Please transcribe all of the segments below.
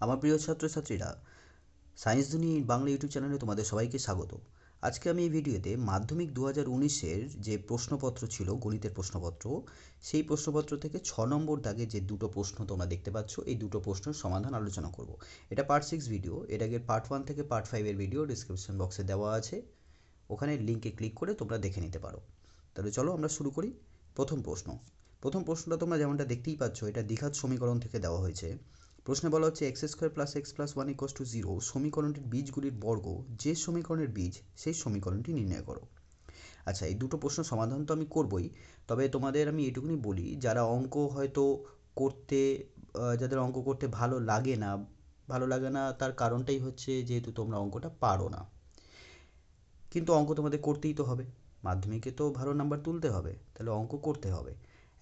আমার প্রিয় ছাত্রছাত্রীরা, সায়েন্স দুনিয়া বাংলা ইউটিউব চ্যানেলে তোমাদের সবাইকে স্বাগত। আজকে আমি এই ভিডিওতে মাধ্যমিক 2019-এর যে প্রশ্নপত্র ছিল, গণিতের প্রশ্নপত্র, সেই প্রশ্নপত্র থেকে 6 নম্বর দাগে যে দুটো প্রশ্ন তোমরা দেখতে পাচ্ছ, এই দুটো প্রশ্নের সমাধান আলোচনা করব। এটা পার্ট 6 ভিডিও। এর আগে পার্ট 1 থেকে পার্ট 5 এর ভিডিও ডিসক্রিপশন বক্সে দেওয়া আছে, ওখানে লিঙ্কে ক্লিক করে তোমরা দেখে নিতে পারো। তাহলে চলো আমরা শুরু করি। প্রথম প্রশ্নটা তোমরা যেমনটা দেখতেই পাচ্ছ, এটা দ্বিঘাত সমীকরণ থেকে দেওয়া হয়েছে। প্রশ্নে বলা হচ্ছে x square plus x plus one equals to zero সমীকরণটির বীজগুলির বর্গ যে সমীকরণের বীজ সেই সমীকরণটি নির্ণয় করো। আচ্ছা, এই দুটো প্রশ্ন সমাধান তো আমি করবই, তবে তোমাদের আমি এটুকুনি বলি, যারা অঙ্ক হয়তো করতে যাদের অঙ্ক করতে ভালো লাগে না তার কারণটাই হচ্ছে যেহেতু তোমরা অঙ্কটা পারো না। কিন্তু অঙ্ক তোমাদের করতেই তো হবে, মাধ্যমিকে তো ভালো নাম্বার তুলতে হবে, তাহলে অঙ্ক করতে হবে।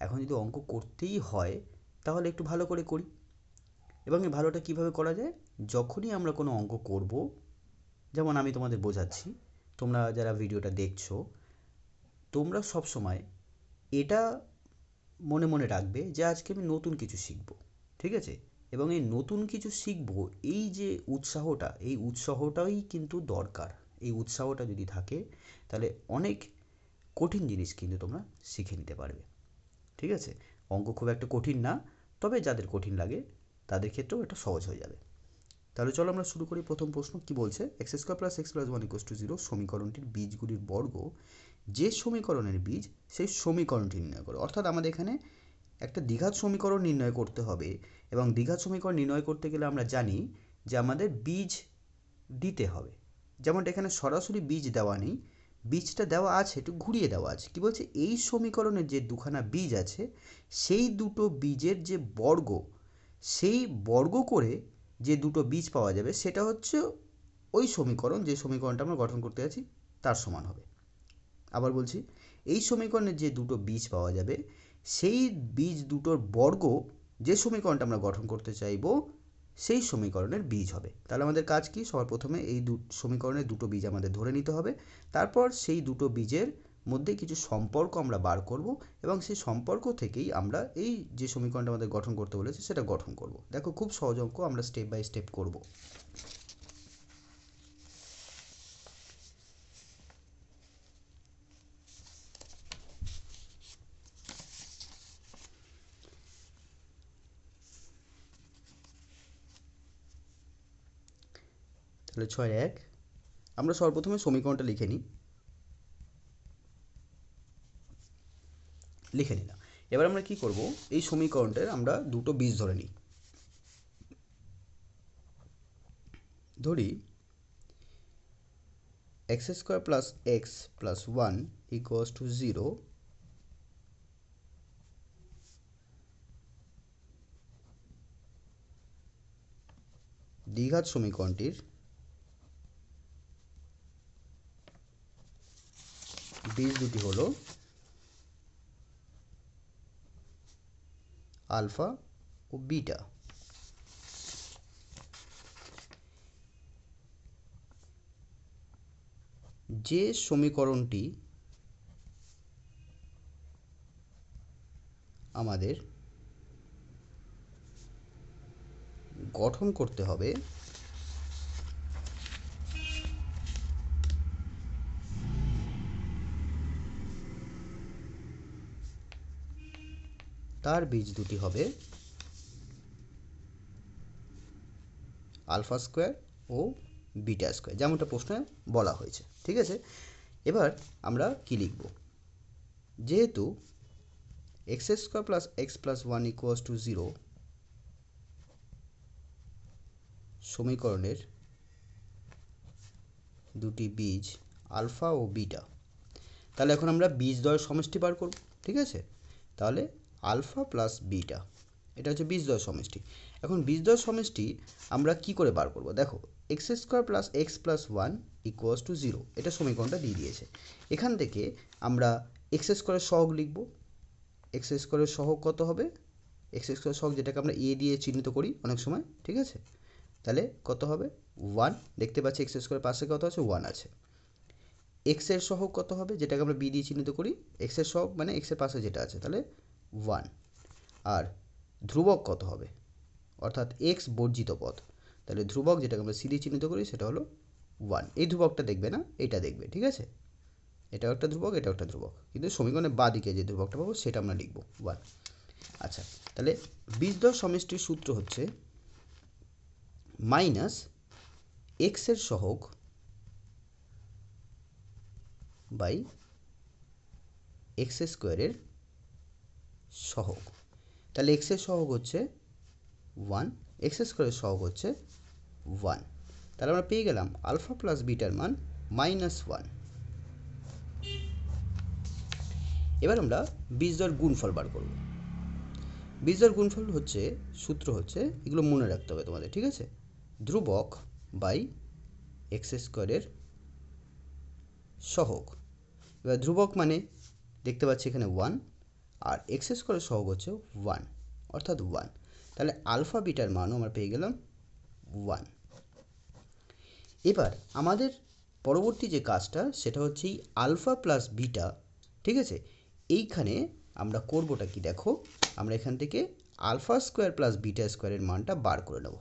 এখন যদি অঙ্ক করতেই হয় তাহলে একটু ভালো করে করি। এবং এই ভালোটা কীভাবে করা যায়? যখনই আমরা কোনো অঙ্ক করব, যেমন আমি তোমাদের বোঝাচ্ছি, তোমরা যারা ভিডিওটা দেখছো, তোমরা সব সময় এটা মনে মনে রাখবে যে আজকে আমি নতুন কিছু শিখব, ঠিক আছে? এবং এই নতুন কিছু শিখব, এই যে উৎসাহটা, এই উৎসাহটাই কিন্তু দরকার। এই উৎসাহটা যদি থাকে তাহলে অনেক কঠিন জিনিস কিন্তু তোমরা শিখে নিতে পারবে, ঠিক আছে? অঙ্ক খুব একটা কঠিন না, তবে যাদের কঠিন লাগে তাদের ক্ষেত্রেও এটা সহজ হয়ে যাবে। তাহলে চলো আমরা শুরু করি। প্রথম প্রশ্ন কি বলছে? X square plus x plus one equals to zero সমীকরণটির বীজগুলির বর্গ যে সমীকরণের বীজ সেই সমীকরণটি নির্ণয় করো। অর্থাৎ আমাদের এখানে একটা দ্বিঘাত সমীকরণ নির্ণয় করতে হবে, এবং দ্বিঘাত সমীকরণ নির্ণয় করতে গেলে আমরা জানি যে আমাদের বীজ দিতে হবে। যেমনটা এখানে সরাসরি বীজ দেওয়া নেই, বীজটা দেওয়া আছে, একটু ঘুরিয়ে দেওয়া আছে। কি বলছে? এই সমীকরণের যে দুখানা বীজ আছে সেই দুটো বীজের যে বর্গ, সেই বর্গ করে যে দুটো বীজ পাওয়া যাবে সেটা হচ্ছে ওই সমীকরণ, যে সমীকরণটা আমরা গঠন করতে যাচ্ছি তার সমান হবে। আবার বলছি, এই সমীকরণের যে দুটো বীজ পাওয়া যাবে সেই বীজ দুটোর বর্গ যে সমীকরণটা আমরা গঠন করতে চাইব সেই সমীকরণের বীজ হবে। তাহলে আমাদের কাজ কি? সবার প্রথমে এই সমীকরণের দুটো বীজ আমাদের ধরে নিতে হবে, তারপর সেই দুটো বীজের মধ্যে কিছু সম্পর্ক আমরা বার করব, এবং সেই সম্পর্ক থেকেই আমরা এই যে সমীকরণটা আমাদের গঠন করতে বলেছে সেটা গঠন করব। দেখো, খুব সহজ অঙ্ক, আমরা স্টেপ বাই স্টেপ করব। তাহলে 6-1 আমরা সর্বপ্রথমে সমীকরণটা লিখে নিলাম। এবার আমরা কি করব? এই সমীকরণটার আমরা দুটো বীজ ধরে নিই। ধরি x square plus x plus one equals to zero দ্বিঘাত সমীকরণটির বীজ দুটি হলো আলফা ও বিটা। যে সমীকরণটি আমাদের গঠন করতে হবে তার বীজ দুটি হবে আলফা স্কোয়ার ও বিটা স্কোয়ার, যেমনটা প্রশ্নে বলা হয়েছে, ঠিক আছে? এবার আমরা কি লিখব? যেহেতু x square plus x plus one equals to zero সমীকরণের দুটি বীজ আলফা ও বিটা, তাহলে এখন আমরা বীজদ্বয়ের সমষ্টি বার করব, ঠিক আছে? তাহলে আলফা প্লাস বিটা, এটা হচ্ছে বীজদ্বয়ের সমষ্টি। এখন বীজদ্বয়ের সমষ্টি আমরা কি করে বার করব? দেখো, x square plus x plus one equals to zero, এটা সমীকরণটা দিয়ে দিয়েছে। এখান থেকে আমরা এক্স স্কোয়ারের সহগ লিখব। এক্স স্কোয়ারের সহগ কত হবে? এক্স স্কোয়ারের সহগ, যেটাকে আমরা এ দিয়ে চিহ্নিত করি অনেক সময়, ঠিক আছে? তাহলে কত হবে? 1। দেখতে পাচ্ছি এক্স স্কোয়ারের পাশে কত আছে? 1 আছে। এক্স এর সহগ কত হবে? যেটাকে আমরা বি দিয়ে চিহ্নিত করি, এক্স এর সহগ মানে এক্স এর পাশে যেটা আছে, তাহলে 1। আর ধ্রুবক কত হবে? অর্থাৎ এক্স বর্জিত পদ। তাহলে ধ্রুবক যেটাকে আমরা সি দিয়ে চিহ্নিত করি সেটা হলো 1। এই ধ্রুবকটা দেখবে না, এটা দেখবে, ঠিক আছে? এটাও একটা ধ্রুবক, এটাও একটা ধ্রুবক, কিন্তু সমীকরণের বাঁ দিকে যে ধ্রুবকটা পাবো সেটা আমরা লিখব 1। আচ্ছা, তাহলে বীজদ্বয় সমষ্টির সূত্র হচ্ছে মাইনাস এক্সের সহগ বাই এক্স স্কোয়ারের সহগ। তাহলে এক্সের সহগ হচ্ছে 1, এক্স স্কোয়ারের সহগ হচ্ছে 1। তাহলে আমরা পেয়ে গেলাম আলফা প্লাস বিটার মান -1। এবার আমরা বীজদ্বয়ের গুণফল বার করব। বীজদ্বয়ের গুণফল হচ্ছে, সূত্র হচ্ছে, এগুলো মনে রাখতে হবে তোমাদের, ঠিক আছে? ধ্রুবক বাই এক্স স্কোয়ারের সহগ। এবার ধ্রুবক মানে দেখতে পাচ্ছি এখানে 1, আর এক্স স্কোয়ারের সহগ হচ্ছে 1, অর্থাৎ 1। তাহলে আলফা বিটার মানও আমরা পেয়ে গেলাম 1। এবার আমাদের পরবর্তী যে কাজটা সেটা হচ্ছে এই আলফা প্লাস বিটা, ঠিক আছে? এইখানে আমরা করবোটা কি দেখো, আমরা এখান থেকে আলফা স্কোয়ার প্লাস বিটা স্কোয়ারের মানটা বার করে নেব।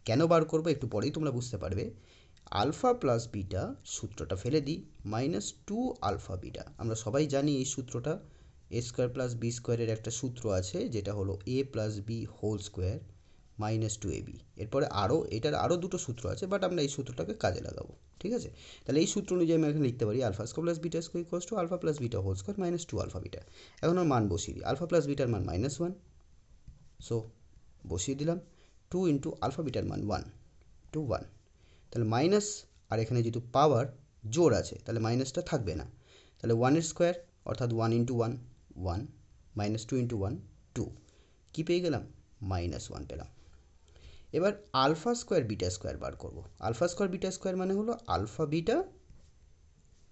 কেন বার করবো একটু পরেই তোমরা বুঝতে পারবে। আলফা প্লাস বিটা সূত্রটা ফেলে দিই, -2 আলফা বিটা। আমরা সবাই জানি এই সূত্রটা, এ স্কোয়ার প্লাস বি স্কোয়ারের একটা সূত্র আছে যেটা হলো a plus b whole square -2ab। এরপরে এটার আরও দুটো সূত্র আছে, বাট আমরা এই সূত্রটাকে কাজে লাগাবো, ঠিক আছে? তাহলে এই সূত্র অনুযায়ী আমি এখানে লিখতে পারি alpha square plus beta square equals to alpha plus beta whole square -2 alpha beta. এখন আমার মান বসিয়ে দিই, আলফা প্লাস বিটার মান -1, সো বসিয়ে দিলাম 2 ইন্টু আলফা বিটার মান 1 টু 1। তাহলে মাইনাস, আর এখানে যেহেতু পাওয়ার জোর আছে তাহলে মাইনাসটা থাকবে না। তাহলে 1 স্কোয়ার অর্থাৎ 1 ইন্টু 1 1, -2 ইন্টু 1 2, কী পেয়ে গেলাম? -1 পেলাম। এবার আলফা স্কোয়ার বিটা স্কোয়ার বার করব। আলফা স্কোয়ার বিটা স্কোয়ার মানে হলো আলফা বিটা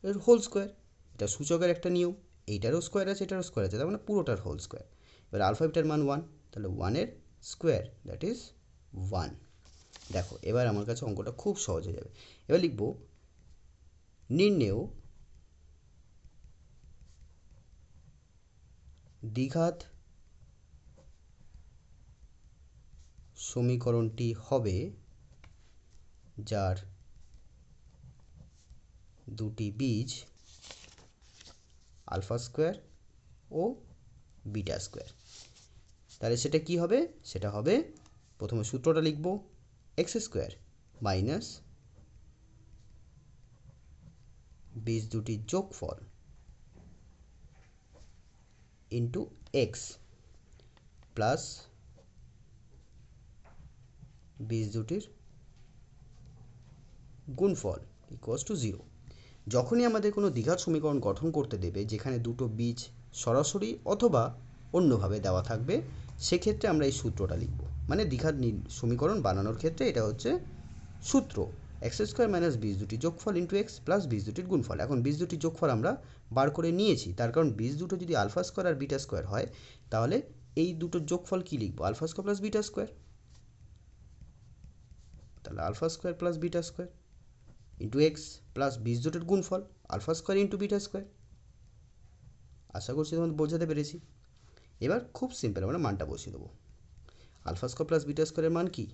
এর হোল স্কোয়ার। এটা সূচকের একটা নিয়ম, এইটারও স্কোয়ার আছে এটারও স্কোয়ার আছে, তার মানে পুরোটার হোল স্কোয়ার। এবার আলফা বিটার মান 1, তাহলে 1-এর স্কোয়ার দ্যাট ইজ 1। দেখো এবার আমার কাছে অঙ্কটা খুব সহজ হয়ে যাবে। এবার লিখব নির্ণেয় দ্বিঘাত সমীকরণটি হবে যার দুটি বীজ আলফা স্কোয়ার ও বিটা স্কোয়ার। তাহলে সেটা কি হবে? সেটা হবে, প্রথমে সূত্রটা লিখব, এক্স স্কোয়ার মাইনাস বীজ দুটির যোগফল ইন্টু এক্স প্লাস বীজ দুটির গুণফল ইকুয়ালস টু 0। যখনই আমাদের কোনো দ্বিঘাত সমীকরণ গঠন করতে দেবে যেখানে দুটো বীজ সরাসরি অথবা অন্যভাবে দেওয়া থাকবে, সেক্ষেত্রে আমরা এই সূত্রটা লিখব। মানে দ্বিঘাত সমীকরণ বানানোর ক্ষেত্রে এটা হচ্ছে সূত্র, এক্স স্কোয়ার মাইনাস বীজ দুটি যোগফল ইন্টু এক্স প্লাস বীজ দুটির গুণফল। এখন বীজ দুটির যোগফল আমরা বার করে নিয়েছি, তার কারণ বীজ দুটো যদি আলফা স্কোয়ার আর বিটা স্কোয়ার হয় তাহলে এই দুটোর যোগফল কী লিখব? Alpha square plus beta square. তাহলে alpha square plus beta square into x plus বীজ দুটোর গুণফল alpha square into beta square. আশা করছি তোমাদের বোঝাতে পেরেছি। এবার খুব সিম্পল, আমরা মানটা বসিয়ে দেবো। আলফা স্কোয়ার প্লাস বিটা স্কোয়ারের মান কি?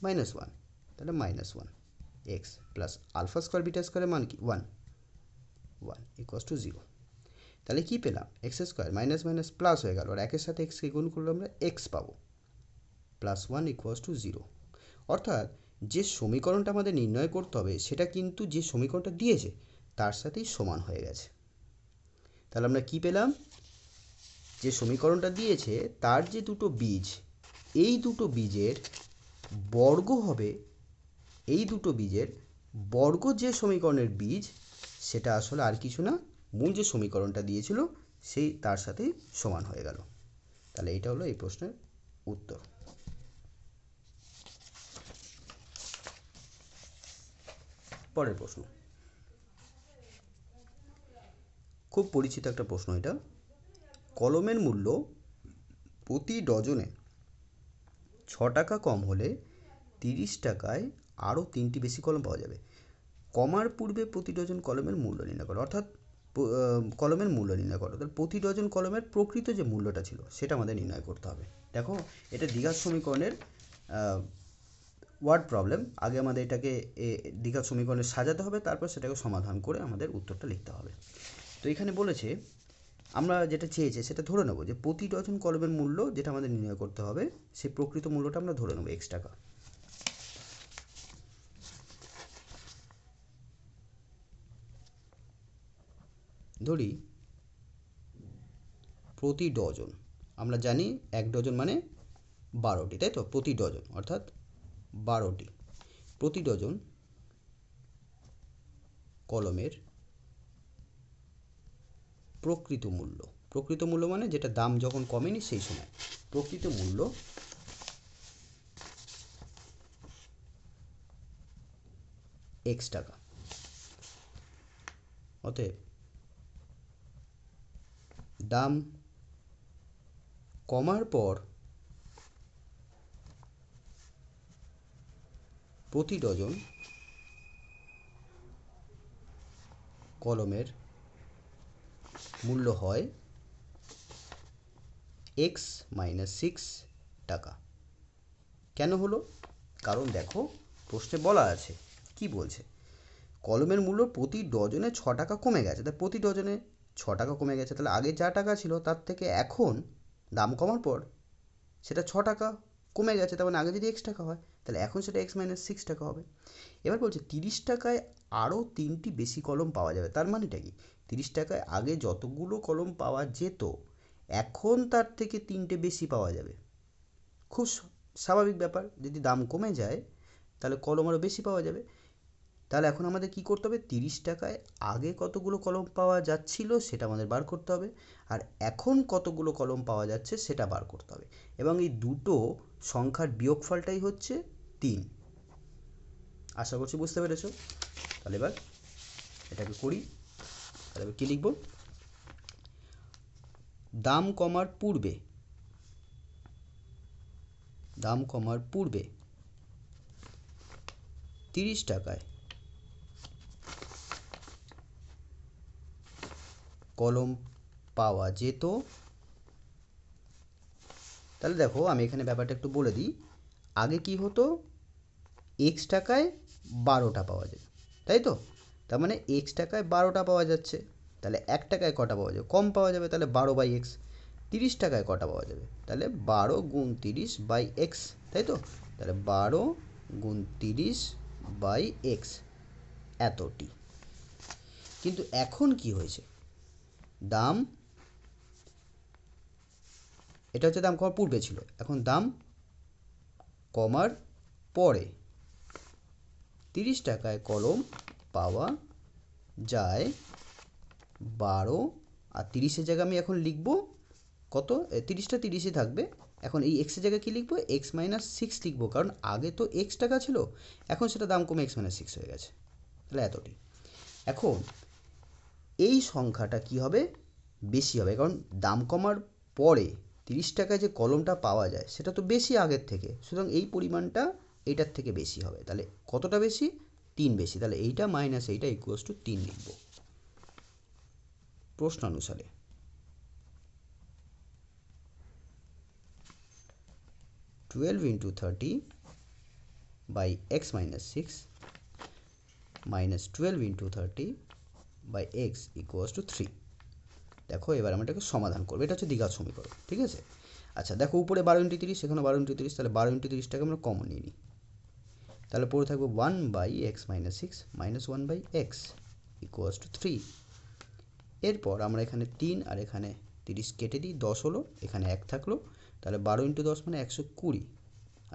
-1, তাহলে -1 x plus alpha square beta স্কোয়ারের মান কি? 1 ইকুয়ালস টু 0। তাহলে কী পেলাম? X square minus minus plus হয়ে গেল, আর একের সাথে এক্সকে গুণ করলে আমরা এক্স পাবো, +1 ইকুয়ালস টু 0। অর্থাৎ যে সমীকরণটা আমাদের নির্ণয় করতে হবে সেটা কিন্তু যে সমীকরণটা দিয়েছে তার সাথেই সমান হয়ে গেছে। তাহলে আমরা কি পেলাম? যে সমীকরণটা দিয়েছে তার যে দুটো বীজ, এই দুটো বীজের বর্গ হবে, এই দুটো বীজের বর্গ যে সমীকরণের বীজ সেটা আসলে আর কিছু না, মূল যে সমীকরণটা দিয়েছিল সেই তার সাথেই সমান হয়ে গেল। তাহলে এইটা হলো এই প্রশ্নের উত্তর। পরের প্রশ্ন, খুব পরিচিত একটা প্রশ্ন এটা। কলমের মূল্য প্রতি ডজনে 6 টাকা কম হলে 30 টাকায় আরও 3টি বেশি কলম পাওয়া যাবে। কমার পূর্বে প্রতি ডজন কলমের মূল্য নির্ণয় করো, অর্থাৎ কলমের মূল্য নির্ণয় করো। তাহলে প্রতি ডজন কলমের প্রকৃত যে মূল্যটা ছিল সেটা আমাদের নির্ণয় করতে হবে। দেখো এটা দ্বিঘাত সমীকরণের ওয়ার্ড প্রবলেম। আগে আমাদের এটাকে দ্বিঘাত সমীকরণে সাজাতে হবে, তারপর সেটাকে সমাধান করে আমাদের উত্তরটা লিখতে হবে। তো এখানে বলেছে আমরা যেটা চেয়েছে সেটা ধরে নেব যে প্রতি ডজন কলমের মূল্য যেটা আমাদের নির্ণয় করতে হবে সেই প্রকৃত মূল্যটা আমরা ধরে নেব x টাকা। ধরি প্রতি ডজন, আমরা জানি 1 ডজন মানে 12টি, তাই তো? প্রতি ডজন অর্থাৎ 12টি। প্রতি ডজন কলমের প্রকৃত মূল্য, প্রকৃত মূল্য মানে যেটা দাম যখন কমেনি সেই সময় প্রকৃত মূল্য x টাকা। অতএব দাম কমার পর প্রতি ডজন কলমের মূল্য হয় x - 6 টাকা। কেন হলো? কারণ দেখো প্রশ্নে বলা আছে, কি বলছে, কলমের মূল্য প্রতি ডজনে 6 টাকা কমে গেছে। তাই প্রতি ডজনে 6 টাকা কমে গেছে, তাহলে আগে যা টাকা ছিল তার থেকে এখন দাম কমার পর সেটা 6 টাকা কমে গেছে। তার মানে আগে যদি x টাকা হয় তাহলে এখন সেটা x - 6 টাকা হবে। এবার বলছে 30 টাকায় আরও 3টি বেশি কলম পাওয়া যাবে। তার মানেটা কি? 30 টাকায় আগে যতগুলো কলম পাওয়া যেত এখন তার থেকে 3টে বেশি পাওয়া যাবে। খুব স্বাভাবিক ব্যাপার, যদি দাম কমে যায় তাহলে কলম আরও বেশি পাওয়া যাবে। তাহলে এখন আমাদের কি করতে হবে? 30 টাকায় আগে কতগুলো কলম পাওয়া যাচ্ছিল সেটা আমাদের বার করতে হবে, আর এখন কতগুলো কলম পাওয়া যাচ্ছে সেটা বার করতে হবে, এবং এই দুটো সংখ্যার বিয়োগফলটাই হচ্ছে 3। আশা করছি বুঝতে পেরেছো। তাহলে এবার এটাকে করি। তাহলে এবার কী লিখব? দাম কমার পূর্বে, দাম কমার পূর্বে 30 টাকায় কলম পাওয়া যেত। তাহলে দেখো আমি এখানে ব্যাপারটা একটু বলে দিই। আগে কি হতো? x টাকায় 12টা পাওয়া যায়, তাই তো? তার মানে x টাকায় 12টা পাওয়া যাচ্ছে, তাহলে 1 টাকায় কটা পাওয়া যাবে? কম পাওয়া যাবে, তাহলে 12/x। 30 টাকায় কটা পাওয়া যাবে? তাহলে 12 × 30/x, তাই তো? তাহলে 12 × 30/x এতটি। কিন্তু এখন কি হয়েছে? দাম, এটা হচ্ছে দাম কমার পূর্বে ছিল, এখন দাম কমার পরে 30 টাকায় কলম পাওয়া যায় 12, আর 30-এর জায়গায় আমি এখন লিখব কত? 30টা 30ই থাকবে। এখন এই x এর জায়গায় কী লিখব? x - 6 লিখব, কারণ আগে তো x টাকা ছিল, এখন সেটা দাম কমে x - 6 হয়ে গেছে। তাহলে এতটি। এখন এই সংখ্যাটা কি হবে? বেশি হবে, কারণ দাম কমার পরে 30 টাকায় যে কলমটা পাওয়া যায় সেটা তো বেশি আগের থেকে, সুতরাং এই পরিমাণটা এইটার থেকে বেশি হবে। তাহলে কতটা বেশি? 3 বেশি। তাহলে এইটা মাইনাস এইটা ইকুয়ালস টু 3 লিখব প্রশ্ন অনুসারে। Twelve into 30/x - 6 minus 12 into 30/x equals to 3। দেখো এবার আমরা এটাকে সমাধান করবো। এটা হচ্ছে দ্বিঘাত সমীকরণ, ঠিক আছে? আচ্ছা দেখো উপরে 12 × 30, সেখানে 12 × 30, তাহলে 12 × 30টাকে আমরা কমন নিয়ে নিই। তাহলে পড়ে থাকবে 1/x - 6 minus 1/x equals to 3। এরপর আমরা এখানে 3 আর এখানে 30 কেটে দিই, 10 হলো, এখানে 1 থাকলো, তাহলে 12 × 10 মানে 120।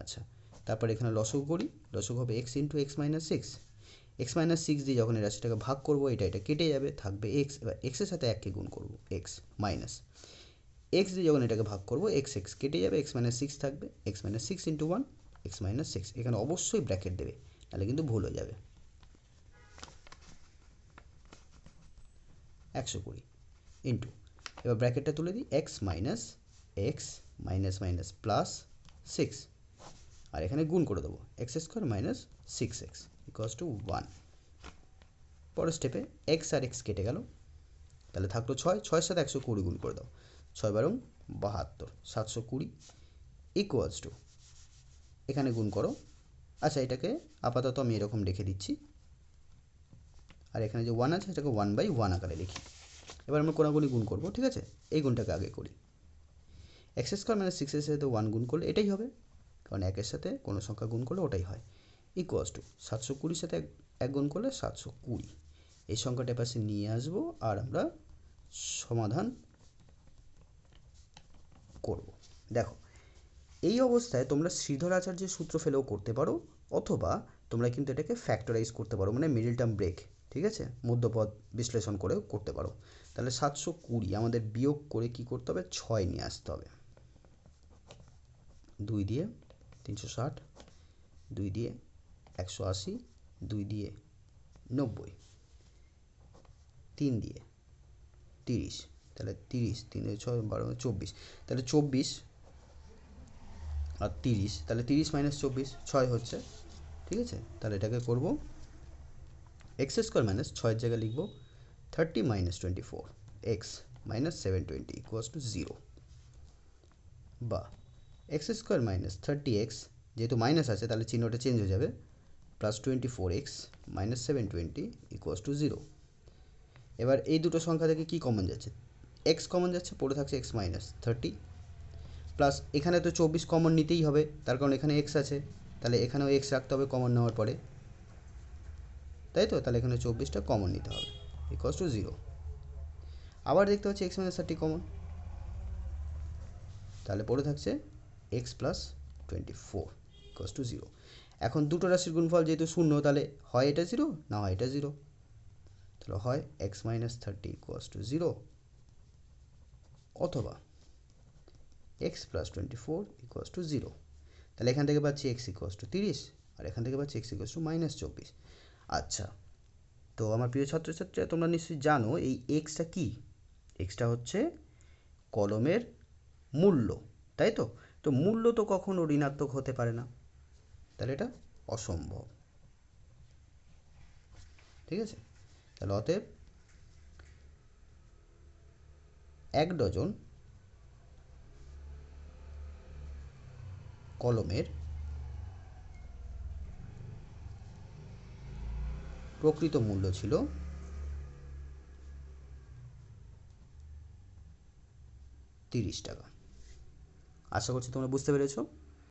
আচ্ছা, তারপর এখানে লসগু করি, লসগু হবে x × x - 6। x - 6 দিয়ে যখন এই রাশিটাকে ভাগ করবো এটা কেটে যাবে, থাকবে x। এবার x এর সাথে 1কে গুণ করবো, x মাইনাস x দিয়ে যখন এটাকে ভাগ করবো x কেটে যাবে, x - 6 থাকবে, x - 6 × 1 x - 6। এখানে অবশ্যই ব্র্যাকেট দেবে, তাহলে কিন্তু ভুল হয়ে যাবে। 120 ইন্টু, এবার ব্র্যাকেটটা তুলে দিই, x minus x minus minus plus 6, আর এখানে গুণ করে দেবো x² minus 6x equals to 1। পরের স্টেপে x আর x কেটে গেল, তাহলে থাকলো 6, 6-এর সাথে 120 গুণ করে দাও, 6 × 12 = 72, 720 ইকুয়ালস টু এখানে গুণ করো। আচ্ছা, এটাকে আপাতত আমি এরকম রেখে দিচ্ছি, আর এখানে যে 1 আছে সেটাকে 1/1 আকারে লিখি। এবার আমরা কোনাগুনি গুণ করব, ঠিক আছে? এই গুণটাকে আগে করি। এক্স স্কোয়ার মাইনাস 6 এর সাথে 1 গুণ করলে এটাই হবে, কারণ একের সাথে কোনো সংখ্যা গুণ করলে ওটাই হয়। ইকুয়ালস টু 720 সাথে এক গুণ করলে 720। এই সংখ্যাটা পাশে নিয়ে আসবো আর আমরা সমাধান করব। দেখো, এই অবস্থায় তোমরা শ্রীধর আচার্যের সূত্র ফেলেও করতে পারো, অথবা তোমরা কিন্তু এটাকে ফ্যাক্টরাইজ করতে পারো, মানে মিডল টার্ম ব্রেক, ঠিক আছে, মধ্যপদ বিশ্লেষণ করেও করতে পারো। তাহলে 720 আমাদের বিয়োগ করে কি করতে হবে, 6 নিয়ে আসতে হবে। 2 দিয়ে 360, 2 দিয়ে 180, 2 দিয়ে 90, 3 দিয়ে 30, তাহলে 30, 3 দিয়ে 6, 12, 24, তাহলে 24 আর 30, তাহলে 30 মাইনাস 24 6 হচ্ছে, ঠিক আছে? তাহলে এটাকে করব এক্স স্কোয়ার মাইনাস 6 জায়গায় লিখব 30 minus 24 x minus 720 equals to 0, বা এক্স স্কোয়ার মাইনাস 30x, যেহেতু মাইনাস আছে তাহলে চিহ্নটা চেঞ্জ হয়ে যাবে, plus 24x minus 720 equals to 0। এবার এই দুটো সংখ্যা থেকে কি কমন যাচ্ছে, এক্স কমন যাচ্ছে, পড়ে থাকছে এক্স মাইনাস 30, প্লাস এখানে তো 24 কমন নিতেই হবে, তার কারণ এখানে এক্স আছে, তাহলে এখানেও এক্স রাখতে হবে কমন নেওয়ার পরে, তাই তো? তাহলে এখানে 24টা কমন নিতে হবে, ইকুয়ালস টু 0। আবার দেখতে পাচ্ছি এক্স মাইনাস 30 কমন, তাহলে পড়ে থাকছে এক্স প্লাস 24 ইকুয়ালস টু 0। এখন দুটো রাশির গুণফল যেহেতু শূন্য, তাহলে হয় এটা 0, না হয় এটা 0। তাহলে হয় এক্স মাইনাস 30 ইকুয়ালস টু 0, অথবা এক্স প্লাস 24 ইকুয়ালস টু 0। তাহলে এখান থেকে পাচ্ছি এক্স ইকুয়ালস টু 30, আর এখান থেকে পাচ্ছি এক্স ইকুয়ালস টু মাইনাস 24। আচ্ছা, তো আমার প্রিয় ছাত্রছাত্রীরা, তোমরা নিশ্চয়ই জানো এই এক্সটা কি। এক্সটা হচ্ছে কলমের মূল্য, তাই তো? তো মূল্য তো কখনো ঋণাত্মক হতে পারে না, তাহলে এটা অসম্ভব, ঠিক আছে? তাহলে অতএব 1 ডজন কলমের প্রকৃত মূল্য ছিল 30 টাকা। আশা করছি তোমরা বুঝতে পেরেছো।